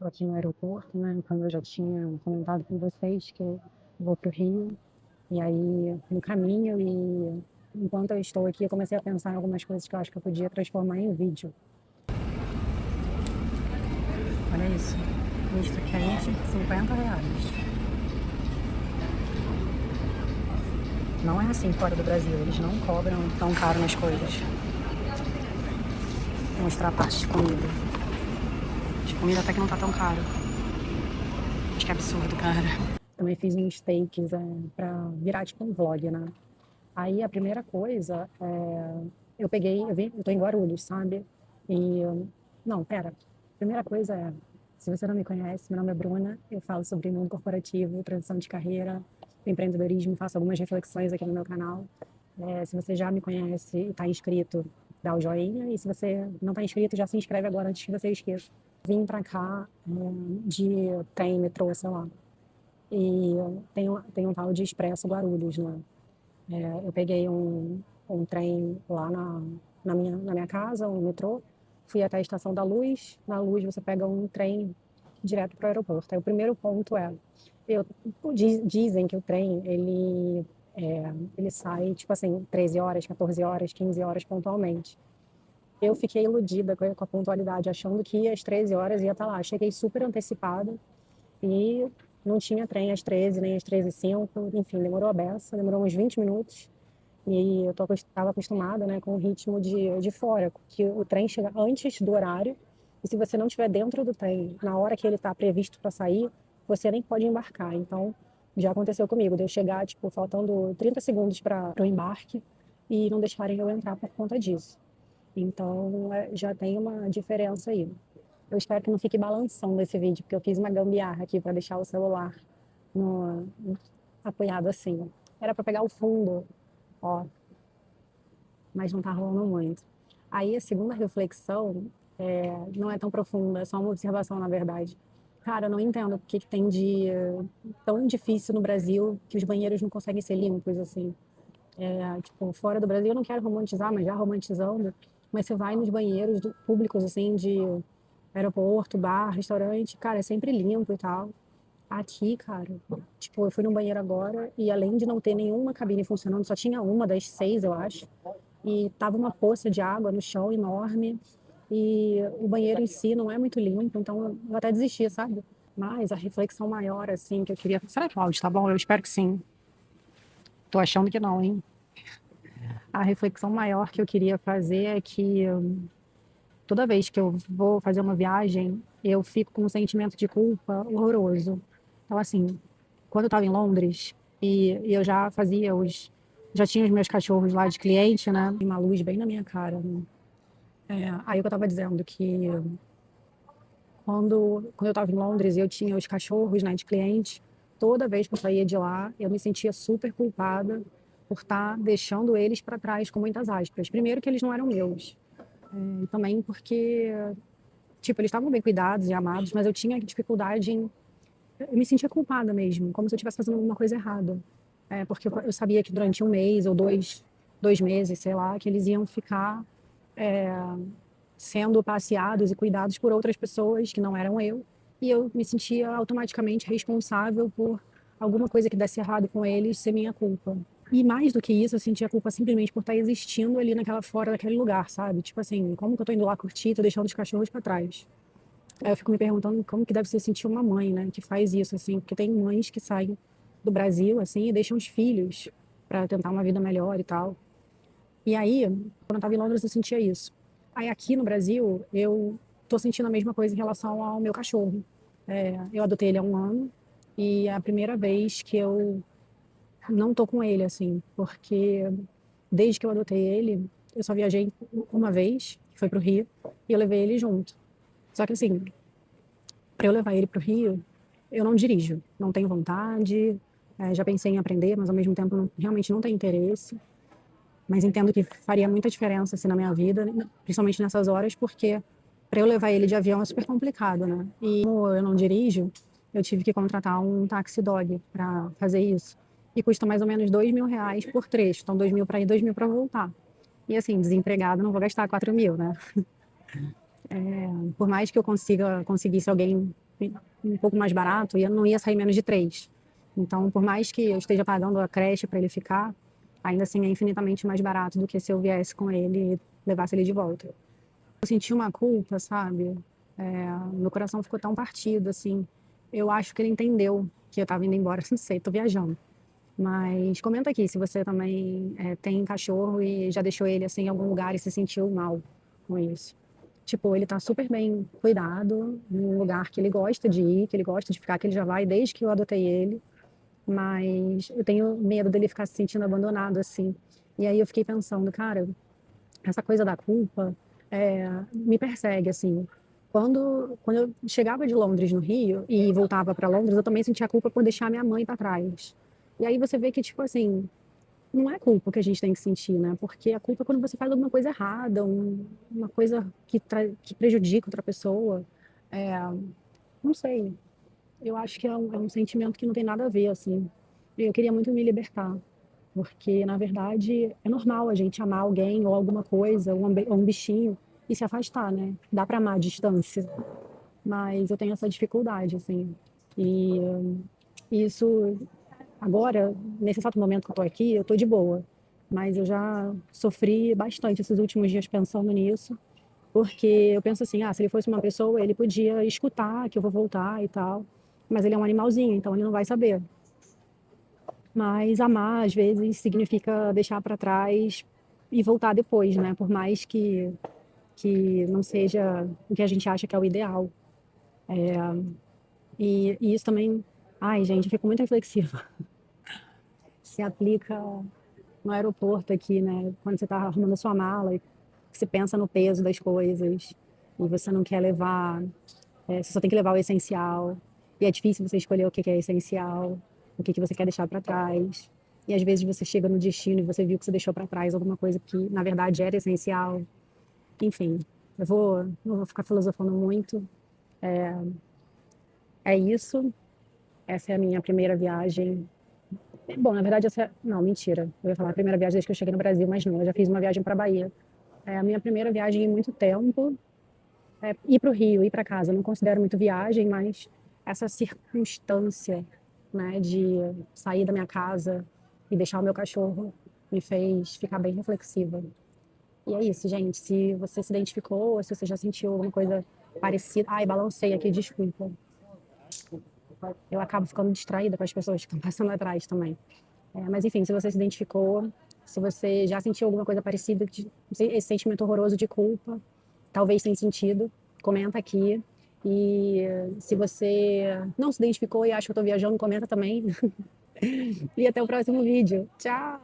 Estou aqui no aeroporto, né? Como eu já tinha comentado com vocês, que eu vou para o Rio. E aí, no caminho, e enquanto eu estou aqui, eu comecei a pensar em algumas coisas que eu acho que eu podia transformar em vídeo. Olha isso. Misto quente, R$ 50. Não é assim fora do Brasil, eles não cobram tão caro nas coisas. Vou mostrar a parte de comida. De comida até que não tá tão caro. Acho que é absurdo, cara. Também fiz uns takes pra virar tipo um vlog, né? Aí a primeira coisa, eu tô em Guarulhos, sabe? E, não, pera. Primeira coisa é, se você não me conhece, meu nome é Bruna, eu falo sobre mundo corporativo, transição de carreira, empreendedorismo, faço algumas reflexões aqui no meu canal. Se você já me conhece e está inscrito, dá o joinha, e se você não está inscrito, já se inscreve agora antes que você esqueça. Vim pra cá, de trem, metrô, sei lá. E tem um tal de Expresso Guarulhos, né? Eu peguei um trem lá na minha casa, um metrô, fui até a Estação da Luz. Na Luz você pega um trem direto para o aeroporto. Aí o primeiro ponto é, eu, dizem que o trem ele sai tipo assim 13 horas, 14 horas, 15 horas pontualmente. Eu fiquei iludida com a pontualidade, achando que às 13 horas ia estar lá. Cheguei super antecipada e não tinha trem às 13, nem às 13h05, enfim, demorou a beça, demorou uns 20 minutos. E eu estava acostumada, né, com o ritmo de fora, que o trem chega antes do horário, e se você não estiver dentro do trem na hora que ele está previsto para sair, você nem pode embarcar. Então, já aconteceu comigo, de eu chegar, tipo, faltando 30 segundos para o embarque e não deixarem eu entrar por conta disso. Então, já tem uma diferença aí. Eu espero que não fique balançando esse vídeo, porque eu fiz uma gambiarra aqui para deixar o celular no, apoiado assim. Era para pegar o fundo, ó, mas não tá rolando muito. Aí a segunda reflexão não é tão profunda, é só uma observação, na verdade. Cara, eu não entendo porque que tem de tão difícil no Brasil que os banheiros não conseguem ser limpos, assim. Tipo, fora do Brasil, eu não quero romantizar, mas já romantizando, mas você vai nos banheiros públicos, assim, de aeroporto, bar, restaurante, cara, é sempre limpo e tal. Aqui, cara, tipo, eu fui no banheiro agora e além de não ter nenhuma cabine funcionando, só tinha uma das 6, eu acho. E tava uma poça de água no chão enorme. E o banheiro em si não é muito limpo, então eu vou até desistir, sabe? Mas a reflexão maior, assim, que eu queria. Será que o áudio tá bom? Eu espero que sim. Tô achando que não, hein? A reflexão maior que eu queria fazer é que toda vez que eu vou fazer uma viagem, eu fico com um sentimento de culpa horroroso. Então, assim, quando eu estava em Londres e eu já tinha os meus cachorros lá de cliente, né? Tem uma luz bem na minha cara, né? Aí o que eu estava dizendo que quando eu estava em Londres e eu tinha os cachorros, né, de cliente, toda vez que eu saía de lá, eu me sentia super culpada por estar deixando eles para trás, com muitas aspas. Primeiro que eles não eram meus, e também porque, tipo, eles estavam bem cuidados e amados, mas eu tinha dificuldade em. Eu me sentia culpada mesmo, como se eu estivesse fazendo alguma coisa errada. Porque eu sabia que durante um mês ou dois meses, sei lá, que eles iam ficar sendo passeados e cuidados por outras pessoas que não eram eu. E eu me sentia automaticamente responsável por alguma coisa que desse errado com eles ser minha culpa. E mais do que isso, eu sentia culpa simplesmente por estar existindo ali fora daquele lugar, sabe? Tipo assim, como que eu tô indo lá curtir, tô deixando os cachorros para trás. Aí eu fico me perguntando como que deve ser sentir uma mãe, né, que faz isso, assim, porque tem mães que saem do Brasil, assim, e deixam os filhos para tentar uma vida melhor e tal. E aí, quando eu estava em Londres, eu sentia isso. Aí aqui no Brasil, eu tô sentindo a mesma coisa em relação ao meu cachorro. Eu adotei ele há um ano e é a primeira vez que eu não tô com ele, assim, porque desde que eu adotei ele, eu só viajei uma vez, que foi pro Rio, e eu levei ele junto. Só que assim, para eu levar ele pro Rio, eu não dirijo, não tenho vontade, já pensei em aprender, mas ao mesmo tempo realmente não tenho interesse. Mas entendo que faria muita diferença assim, na minha vida, principalmente nessas horas, porque para eu levar ele de avião é super complicado, né? E como eu não dirijo, eu tive que contratar um taxi dog para fazer isso. E custa mais ou menos R$ 2.000 por trecho. Então, 2.000 para ir, 2.000 para voltar. E assim, desempregado, não vou gastar 4.000, né? Por mais que eu conseguisse alguém um pouco mais barato e não ia sair menos de 3. Então, por mais que eu esteja pagando a creche para ele ficar, ainda assim é infinitamente mais barato do que se eu viesse com ele e levasse ele de volta. Eu senti uma culpa, sabe? Meu coração ficou tão partido, assim. Eu acho que ele entendeu que eu estava indo embora, não sei, tô viajando. Mas comenta aqui se você também tem cachorro e já deixou ele assim em algum lugar e se sentiu mal com isso. Tipo, ele tá super bem cuidado, num lugar que ele gosta de ir, que ele gosta de ficar, que ele já vai desde que eu adotei ele. Mas eu tenho medo dele ficar se sentindo abandonado assim. E aí eu fiquei pensando, cara, essa coisa da culpa me persegue, assim. Quando eu chegava de Londres no Rio e voltava para Londres, eu também sentia culpa por deixar minha mãe para trás. E aí você vê que, tipo assim, não é culpa que a gente tem que sentir, né? Porque a culpa é quando você faz alguma coisa errada, uma coisa que prejudica outra pessoa. É, não sei, eu acho que é um sentimento que não tem nada a ver, assim. E eu queria muito me libertar, porque, na verdade, é normal a gente amar alguém ou alguma coisa, ou um bichinho, e se afastar, né? Dá para amar à distância, mas eu tenho essa dificuldade, assim. E isso, agora, nesse exato momento que eu tô aqui, eu tô de boa. Mas eu já sofri bastante esses últimos dias pensando nisso, porque eu penso assim, se ele fosse uma pessoa, ele podia escutar que eu vou voltar e tal, mas ele é um animalzinho, então ele não vai saber. Mas amar, às vezes, significa deixar para trás e voltar depois, né? Por mais que não seja o que a gente acha que é o ideal. E isso também, ai, gente, eu fico muito reflexiva. Se aplica no aeroporto aqui, né? Quando você está arrumando a sua mala e você pensa no peso das coisas e você não quer levar, você só tem que levar o essencial. E é difícil você escolher o que é essencial, o que você quer deixar para trás. E às vezes você chega no destino e você viu que você deixou para trás alguma coisa que na verdade era essencial. Enfim, não vou ficar filosofando muito. É isso. Essa é a minha primeira viagem. Bom, na verdade, não, mentira. Eu ia falar a primeira viagem desde que eu cheguei no Brasil, mas não, eu já fiz uma viagem para Bahia. É a minha primeira viagem em muito tempo. Ir para o Rio, ir para casa, eu não considero muito viagem, mas essa circunstância, né, de sair da minha casa e deixar o meu cachorro me fez ficar bem reflexiva. E é isso, gente. Se você se identificou, ou se você já sentiu alguma coisa parecida. Ai, balancei aqui, desculpa. Eu acabo ficando distraída com as pessoas que estão passando atrás também. Mas enfim, se você se identificou, se você já sentiu alguma coisa parecida, esse sentimento horroroso de culpa, talvez tenha sentido, comenta aqui. E se você não se identificou e acha que eu estou viajando, comenta também. E até o próximo vídeo. Tchau!